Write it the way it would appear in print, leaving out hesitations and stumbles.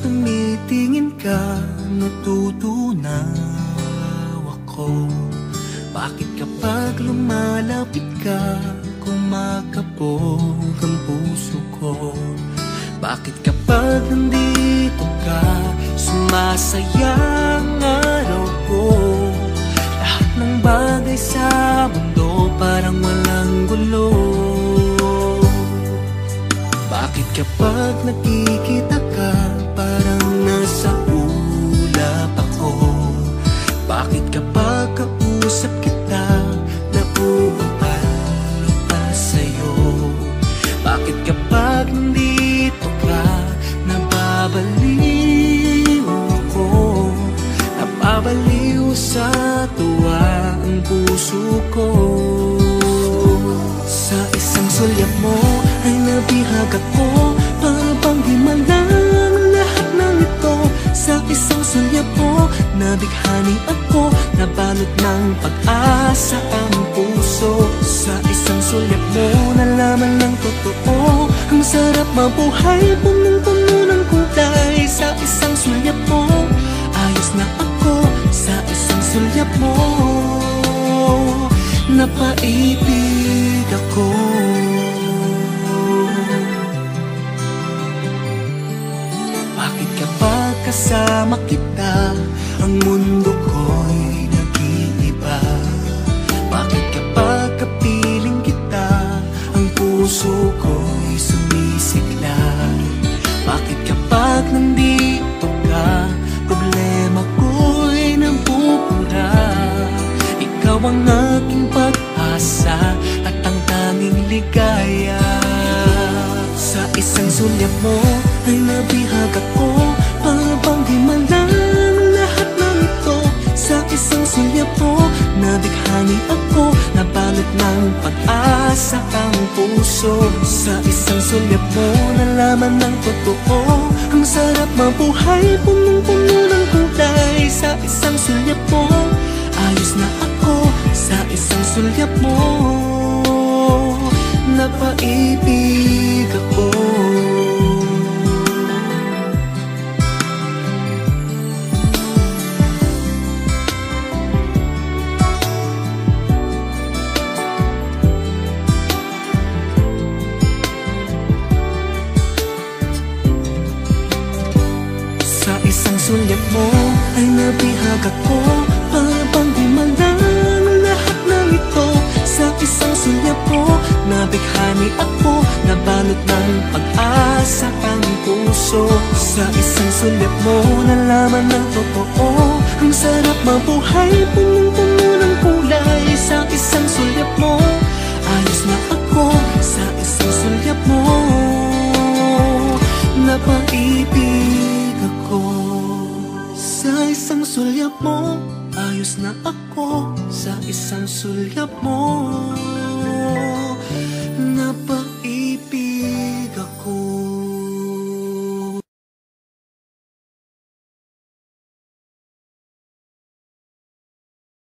tumitingin ka, natutunaw ako. Bakit kapag lumalapit ka, kumakabog ang puso ko? Bakit kapag nandito ka, sumasaya ang araw ko? Lahat ng bagay sa mundo parang walang gulo. Bakit kapag nakikita ka, parang nasa ulap ako? Bakit kapag kausap kita, nauualo ka sa'yo? Bakit kapag nandito ka, nababaliw ako? Nababaliw sa tuwa ang puso ko. Sa isang sulyap mo ay nabihag ako, para bang di malang lahat ng ito. Sa isang sulyap mo, nabighani ako, nabalot ng pag-asa ang puso. Sa isang sulyap mo, nalaman ng totoo, ang sarap mabuhay, punong-puno ng kulay. Sa isang sulyap mo, ayos na ako. Sa isang sulyap mo, napaibig ako. Bakit kapag kasama kita, ang mundo ko'y nag-iiba? Bakit kapag kapiling kita, ang puso ko'y sumisigla? Bakit kapag nandito ka, problema ko'y nabubura? Ikaw ang aking pag-asa at ang tanging ligaya. Sa isang sulyap mo ay nabihag ako, para bang di malang lahat ng ito. Sa isang sulyap mo, nabighani ako, nabalot ng pag-asa ang puso. Sa isang sulyap mo, nalaman ng totoo, ang sarap mabuhay, punong-puno ng kulay. Sa isang sulyap mo, ayos na ako. Sa isang sulyap mo, napaibig ako. Sa isang sulyap mo ay nabihag ako, para bang di malang lahat ng ito. Sa isang sulyap mo, nabighani ako, nabalot ng pag-asa ang puso. Sa isang sulyap mo, nalaman ng totoo, ang sarap mabuhay, punong-puno ng kulay. Sa isang sulyap mo, ayos na ako. Sa isang sulyap mo, napaibig ako. Sa isang sulyap mo, ayos na ako. Sa isang sulyap mo,